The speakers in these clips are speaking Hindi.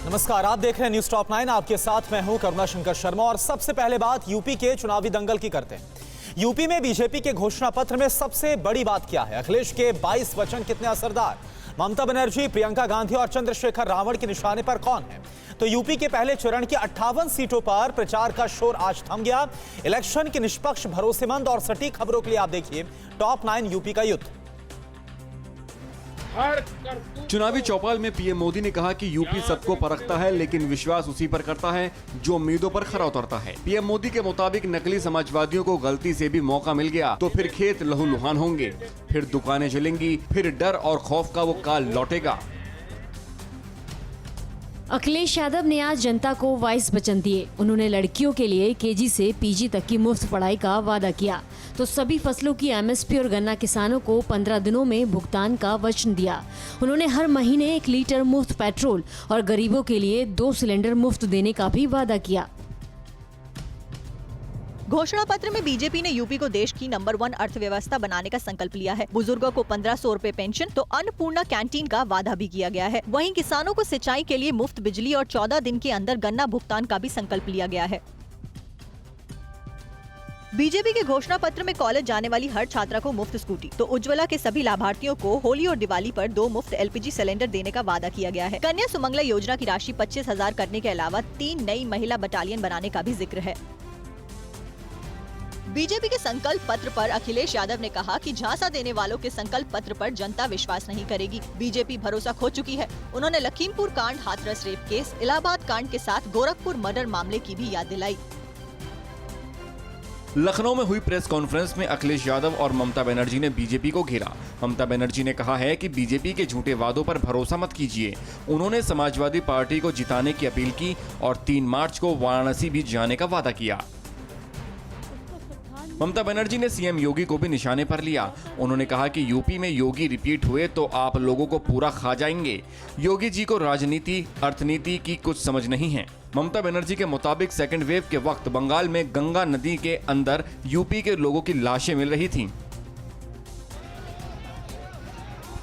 नमस्कार, आप देख रहे हैं न्यूज टॉप 9। आपके साथ मैं हूं करुणा शंकर शर्मा। और सबसे पहले बात यूपी के चुनावी दंगल की करते हैं। यूपी में बीजेपी के घोषणा पत्र में सबसे बड़ी बात क्या है? अखिलेश के 22 वचन कितने असरदार? ममता बनर्जी, प्रियंका गांधी और चंद्रशेखर रावण के निशाने पर कौन है? तो यूपी के पहले चरण की 58 सीटों पर प्रचार का शोर आज थम गया। इलेक्शन की निष्पक्ष, भरोसेमंद और सटीक खबरों के लिए आप देखिए टॉप 9 यूपी का युद्ध। चुनावी चौपाल में पीएम मोदी ने कहा कि यूपी सबको परखता है, लेकिन विश्वास उसी पर करता है जो उम्मीदों पर खरा उतरता है। पीएम मोदी के मुताबिक नकली समाजवादियों को गलती से भी मौका मिल गया तो फिर खेत लहूलुहान होंगे, फिर दुकानें जलेंगी, फिर डर और खौफ का वो काल लौटेगा। अखिलेश यादव ने आज जनता को 22 वचन दिए। उन्होंने लड़कियों के लिए केजी से पीजी तक की मुफ्त पढ़ाई का वादा किया तो सभी फसलों की एमएसपी और गन्ना किसानों को 15 दिनों में भुगतान का वचन दिया। उन्होंने हर महीने 1 लीटर मुफ्त पेट्रोल और गरीबों के लिए 2 सिलेंडर मुफ्त देने का भी वादा किया। घोषणा पत्र में बीजेपी ने यूपी को देश की नंबर 1 अर्थव्यवस्था बनाने का संकल्प लिया है। बुजुर्गों को 1500 रुपए पेंशन तो अन्नपूर्णा कैंटीन का वादा भी किया गया है। वहीं किसानों को सिंचाई के लिए मुफ्त बिजली और 14 दिन के अंदर गन्ना भुगतान का भी संकल्प लिया गया है। बीजेपी के घोषणा पत्र में कॉलेज जाने वाली हर छात्रा को मुफ्त स्कूटी तो उज्ज्वला के सभी लाभार्थियों को होली और दिवाली पर 2 मुफ्त एलपीजी सिलेंडर देने का वादा किया गया है। कन्या सुमंगला योजना की राशि 25,000 करने के अलावा 3 नई महिला बटालियन बनाने का भी जिक्र है। बीजेपी के संकल्प पत्र पर अखिलेश यादव ने कहा कि झांसा देने वालों के संकल्प पत्र पर जनता विश्वास नहीं करेगी। बीजेपी भरोसा खो चुकी है। उन्होंने लखीमपुर कांड, हाथरस रेप केस, इलाहाबाद कांड के साथ गोरखपुर मर्डर मामले की भी याद दिलाई। लखनऊ में हुई प्रेस कॉन्फ्रेंस में अखिलेश यादव और ममता बनर्जी ने बीजेपी को घेरा। ममता बनर्जी ने कहा है कि बीजेपी के झूठे वादों पर भरोसा मत कीजिए। उन्होंने समाजवादी पार्टी को जिताने की अपील की और 3 मार्च को वाराणसी भी जाने का वादा किया। ममता बनर्जी ने सीएम योगी को भी निशाने पर लिया। उन्होंने कहा कि यूपी में योगी रिपीट हुए तो आप लोगों को पूरा खा जाएंगे। योगी जी को राजनीति, अर्थनीति की कुछ समझ नहीं है। ममता बनर्जी के मुताबिक सेकेंड वेव के वक्त बंगाल में गंगा नदी के अंदर यूपी के लोगों की लाशें मिल रही थीं।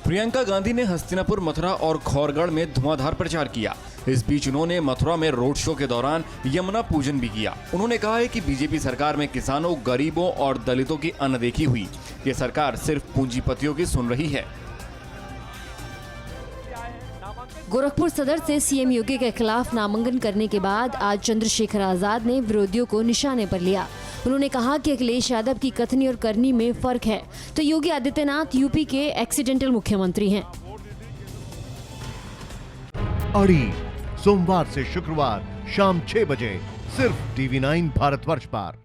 प्रियंका गांधी ने हस्तिनापुर, मथुरा और खौरगढ़ में धुआंधार प्रचार किया। इस बीच उन्होंने मथुरा में रोड शो के दौरान यमुना पूजन भी किया। उन्होंने कहा है कि बीजेपी सरकार में किसानों, गरीबों और दलितों की अनदेखी हुई। ये सरकार सिर्फ पूंजीपतियों की सुन रही है। गोरखपुर सदर से सीएम योगी के खिलाफ नामांकन करने के बाद आज चंद्रशेखर आजाद ने विरोधियों को निशाने पर लिया। उन्होंने कहा कि अखिलेश यादव की कथनी और करनी में फर्क है तो योगी आदित्यनाथ यूपी के एक्सीडेंटल मुख्यमंत्री हैं। अड़ी सोमवार से शुक्रवार शाम 6 बजे सिर्फ TV9 भारतवर्ष पर।